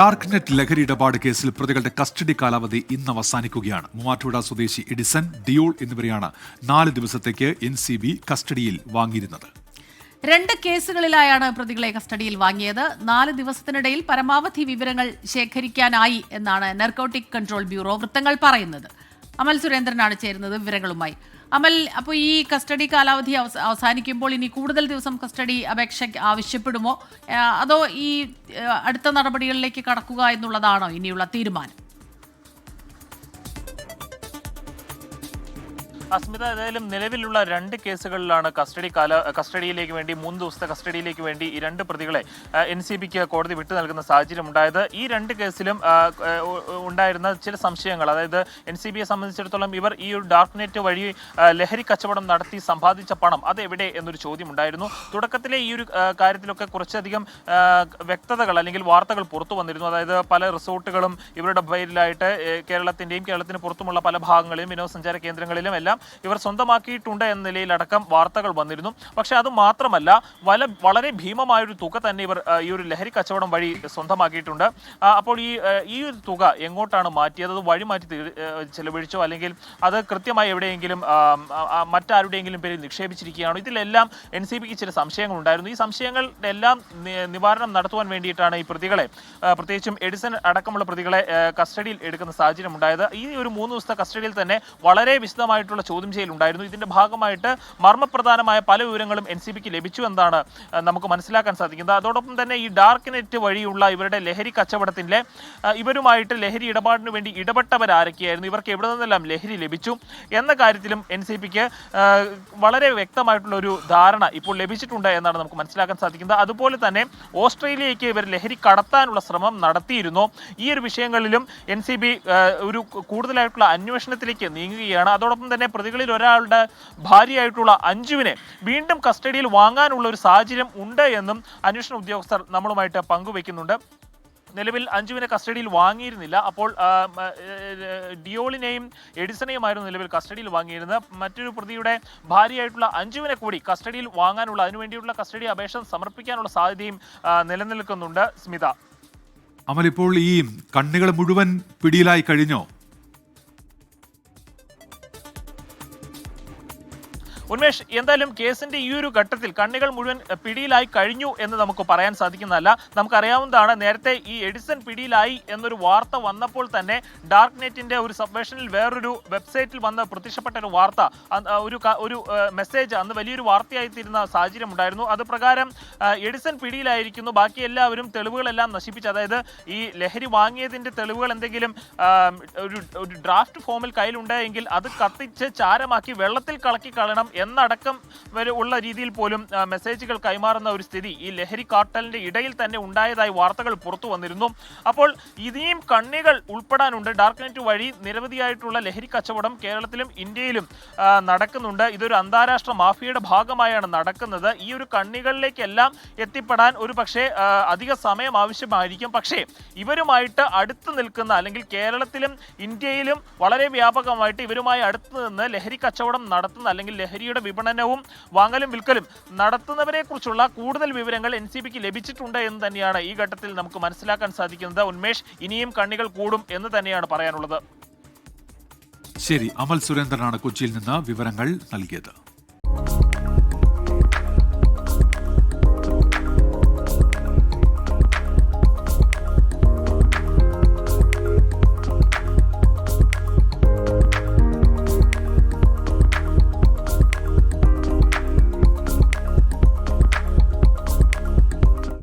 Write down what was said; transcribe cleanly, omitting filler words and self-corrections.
Darknet ലഹരി ഇടപാട് കേസിൽ പ്രതികളുടെ കസ്റ്റഡി കാലാവധി ഇന്ന് അവസാനിക്കുകയാണ്. മൂവാറ്റുപുഴ സ്വദേശി എഡിസൺ, ഡിയോൾ എന്നിവരെയാണ് 4 ദിവസത്തേക്ക് NCB കസ്റ്റഡിയിൽ വാങ്ങിയിരുന്നത്. 2 കേസുകളിലായാണ് പ്രതികളെ കസ്റ്റഡിയിൽ വാങ്ങിയത്. 4 ദിവസത്തിനിടയിൽ പരമാവധി വിവരങ്ങൾ ശേഖരിക്കാനായി എന്നാണ് നാർക്കോട്ടിക് കൺട്രോൾ ബ്യൂറോ വൃത്തങ്ങൾ പറയുന്നത്. അമൽ സുരേന്ദ്രനാണ് ചേരുന്നത് വിവരങ്ങളുമായി. അമൽ, അപ്പോൾ ഈ കസ്റ്റഡി കാലാവധി അവസാനിക്കുമ്പോൾ ഇനി കൂടുതൽ ദിവസം കസ്റ്റഡി അപേക്ഷ ആവശ്യപ്പെടുമോ, അതോ ഈ അടുത്ത നടപടികളിലേക്ക് കടക്കുക എന്നുള്ളതാണോ ഇനിയുള്ള തീരുമാനം? അസ്മിത, ഏതായാലും നിലവിലുള്ള 2 കേസുകളിലാണ് കസ്റ്റഡിയിലേക്ക് വേണ്ടി 3 ദിവസത്തെ കസ്റ്റഡിയിലേക്ക് വേണ്ടി ഈ 2 പ്രതികളെ NCBക്ക് കോടതി വിട്ടു നൽകുന്ന സാഹചര്യം ഉണ്ടായത്. ഈ 2 കേസിലും ഉണ്ടായിരുന്ന ചില സംശയങ്ങൾ, അതായത് NCBയെ സംബന്ധിച്ചിടത്തോളം ഇവർ ഈ ഒരു ഡാർക്ക് നെറ്റ് വഴി ലഹരി കച്ചവടം നടത്തി സമ്പാദിച്ച പണം അത് എവിടെ എന്നൊരു ചോദ്യം ഉണ്ടായിരുന്നു. തുടക്കത്തിലെ ഈ ഒരു കാര്യത്തിലൊക്കെ കുറച്ചധികം വ്യക്തതകൾ അല്ലെങ്കിൽ വാർത്തകൾ പുറത്തു വന്നിരുന്നു. അതായത് പല റിസോർട്ടുകളും ഇവരുടെ പേരിലായിട്ട് കേരളത്തിന് പുറത്തുമുള്ള പല ഭാഗങ്ങളിലും വിനോദസഞ്ചാര കേന്ദ്രങ്ങളിലും എല്ലാം ഇവർ സ്വന്തമാക്കിയിട്ടുണ്ട് എന്ന നിലയിലടക്കം വാർത്തകൾ വന്നിരുന്നു. പക്ഷെ അത് മാത്രമല്ല, വളരെ ഭീമമായൊരു തുക തന്നെ ഇവർ ഈ ഒരു ലഹരി കച്ചവടം വഴി സ്വന്തമാക്കിയിട്ടുണ്ട്. അപ്പോൾ ഈ ഒരു തുക എങ്ങോട്ടാണ് മാറ്റിയത്? അത് വഴി മാറ്റി ചെലവഴിച്ചോ അല്ലെങ്കിൽ അത് കൃത്യമായി എവിടെയെങ്കിലും മറ്റാരുടെയെങ്കിലും പേരിൽ നിക്ഷേപിച്ചിരിക്കുകയാണോ? ഇതിലെല്ലാം NCBക്ക് ചില സംശയങ്ങൾ ഉണ്ടായിരുന്നു. ഈ സംശയങ്ങളുടെ എല്ലാം നിവാരണം നടത്തുവാൻ വേണ്ടിയിട്ടാണ് ഈ പ്രതികളെ, പ്രത്യേകിച്ചും എഡിസൺ അടക്കമുള്ള പ്രതികളെ കസ്റ്റഡിയിൽ എടുക്കുന്ന സാഹചര്യം ഉണ്ടായത്. ഈ ഒരു 3 ദിവസത്തെ കസ്റ്റഡിയിൽ തന്നെ വളരെ വിശദമായിട്ടുള്ള ചോദ്യം ചെയ്യലുണ്ടായിരുന്നു. ഇതിന്റെ ഭാഗമായിട്ട് മർമ്മപ്രധാനമായ പല വിവരങ്ങളും NCBക്ക് ലഭിച്ചു എന്നാണ് നമുക്ക് മനസ്സിലാക്കാൻ സാധിക്കുന്നത്. അതോടൊപ്പം തന്നെ ഈ ഡാർക്ക് നെറ്റ് വഴിയുള്ള ഇവരുടെ ലഹരി കച്ചവടത്തിന്റെ ഇവരുമായിട്ട് ലഹരി ഇടപാടിന് വേണ്ടി ഇടപെട്ടവരാരൊക്കെയായിരുന്നു, ഇവർക്ക് എവിടെ നിന്നെല്ലാം ലഹരി ലഭിച്ചു എന്ന കാര്യത്തിലും NCBക്ക് വളരെ വ്യക്തമായിട്ടുള്ള ഒരു ധാരണ ഇപ്പോൾ ലഭിച്ചിട്ടുണ്ട് എന്നാണ് നമുക്ക് മനസ്സിലാക്കാൻ സാധിക്കുന്നത്. അതുപോലെ തന്നെ ഓസ്ട്രേലിയയ്ക്ക് ഇവർ ലഹരി കടത്താനുള്ള ശ്രമം നടത്തിയിരുന്നു. ഈ ഒരു വിഷയങ്ങളിലും NCB ഒരു കൂടുതലായിട്ടുള്ള അന്വേഷണത്തിലേക്ക് നീങ്ങുകയാണ്. അതോടൊപ്പം തന്നെ പ്രതികളിൽ ഒരാളുടെ ഭാര്യയായിട്ടുള്ള അഞ്ജുവിനെ വീണ്ടും കസ്റ്റഡിയിൽ വാങ്ങാനുള്ള ഒരു സാഹചര്യം ഉണ്ട് എന്നും അന്വേഷണ ഉദ്യോഗസ്ഥർ നമ്മളുമായിട്ട് പങ്കുവെക്കുന്നുണ്ട്. നിലവിൽ അഞ്ജുവിനെ കസ്റ്റഡിയിൽ വാങ്ങിയിരുന്നില്ല. അപ്പോൾ ഡിയോളിനെയും എഡിസണെയുമായിരുന്നു നിലവിൽ കസ്റ്റഡിയിൽ വാങ്ങിയിരുന്നത്. മറ്റൊരു പ്രതിയുടെ ഭാര്യയായിട്ടുള്ള അഞ്ജുവിനെ കൂടി കസ്റ്റഡിയിൽ വാങ്ങാനുള്ള, അതിനുവേണ്ടിയുള്ള കസ്റ്റഡി അപേക്ഷ സമർപ്പിക്കാനുള്ള സാധ്യതയും നിലനിൽക്കുന്നുണ്ട്. സ്മിത, അമൽ, ഇപ്പോൾ ഈ കണ്ണികൾ മുഴുവൻ പിടിയിലായി കഴിഞ്ഞോ? ഉന്മേഷ്, എന്തായാലും കേസിന്റെ ഈ ഒരു ഘട്ടത്തിൽ കണ്ണികൾ മുഴുവൻ പിടിയിലായി കഴിഞ്ഞു എന്ന് നമുക്ക് പറയാൻ സാധിക്കുന്നതല്ല. നമുക്കറിയാവുന്നതാണ്, നേരത്തെ ഈ എഡിസൺ പിടിയിലായി എന്നൊരു വാർത്ത വന്നപ്പോൾ തന്നെ ഡാർക്ക് നെറ്റിന്റെ ഒരു സബ്വേഷനിൽ വേറൊരു വെബ്സൈറ്റിൽ വന്ന് പ്രത്യക്ഷപ്പെട്ട ഒരു വാർത്ത, ഒരു മെസ്സേജ് അന്ന് വലിയൊരു വാർത്തയായി തീരുന്ന സാഹചര്യം ഉണ്ടായിരുന്നു. അത് പ്രകാരം എഡിസൺ പിടിയിലായിരിക്കുന്നു, ബാക്കി എല്ലാവരും തെളിവുകളെല്ലാം നശിപ്പിച്ച്, അതായത് ഈ ലഹരി വാങ്ങിയതിന്റെ തെളിവുകൾ എന്തെങ്കിലും ഒരു ഡ്രാഫ്റ്റ് ഫോമിൽ കയ്യിലുണ്ടെങ്കിൽ അത് കത്തിച്ച് ചാരമാക്കി വെള്ളത്തിൽ കളക്കി കളയണം എന്നടക്കം വരെ ഉള്ള രീതിയിൽ പോലും മെസ്സേജുകൾ കൈമാറുന്ന ഒരു സ്ഥിതി ഈ ലഹരി കാർട്ടലിന്റെ ഇടയിൽ തന്നെ ഉണ്ടായതായി വാർത്തകൾ പുറത്തു വന്നിരുന്നു. അപ്പോൾ ഇനിയും കണ്ണികൾ ഉൾപ്പെടാനുണ്ട്. ഡാർക്ക് നെറ്റ് വഴി നിരവധിയായിട്ടുള്ള ലഹരി കച്ചവടം കേരളത്തിലും ഇന്ത്യയിലും നടക്കുന്നുണ്ട്. ഇതൊരു അന്താരാഷ്ട്ര മാഫിയയുടെ ഭാഗമായാണ് നടക്കുന്നത്. ഈ ഒരു കണ്ണികളിലേക്കെല്ലാം എത്തിപ്പെടാൻ ഒരു പക്ഷേ അധിക സമയം ആവശ്യമായിരിക്കും. പക്ഷേ ഇവരുമായിട്ട് അടുത്ത് നിൽക്കുന്ന, അല്ലെങ്കിൽ കേരളത്തിലും ഇന്ത്യയിലും വളരെ വ്യാപകമായിട്ട് ഇവരുമായി അടുത്ത് നിന്ന് ലഹരി കച്ചവടം നടത്തുന്ന, അല്ലെങ്കിൽ ലഹരിയുടെ വിപണനവും വാങ്ങലും വിൽക്കലും നടത്തുന്നവരെ കുറിച്ചുള്ള കൂടുതൽ വിവരങ്ങൾ NCBക്ക് ലഭിച്ചിട്ടുണ്ട് എന്ന് തന്നെയാണ് ഈ ഘട്ടത്തിൽ നമുക്ക് മനസ്സിലാക്കാൻ സാധിക്കുന്നത്. ഉന്മേഷ്, ഇനിയും കണ്ണികൾ കൂടും എന്ന് തന്നെയാണ് പറയാനുള്ളത്. ശരി, അമൽ സുരേന്ദ്രനാണ് കൊച്ചിയിൽ നിന്ന് വിവരങ്ങൾ നൽകിയത്.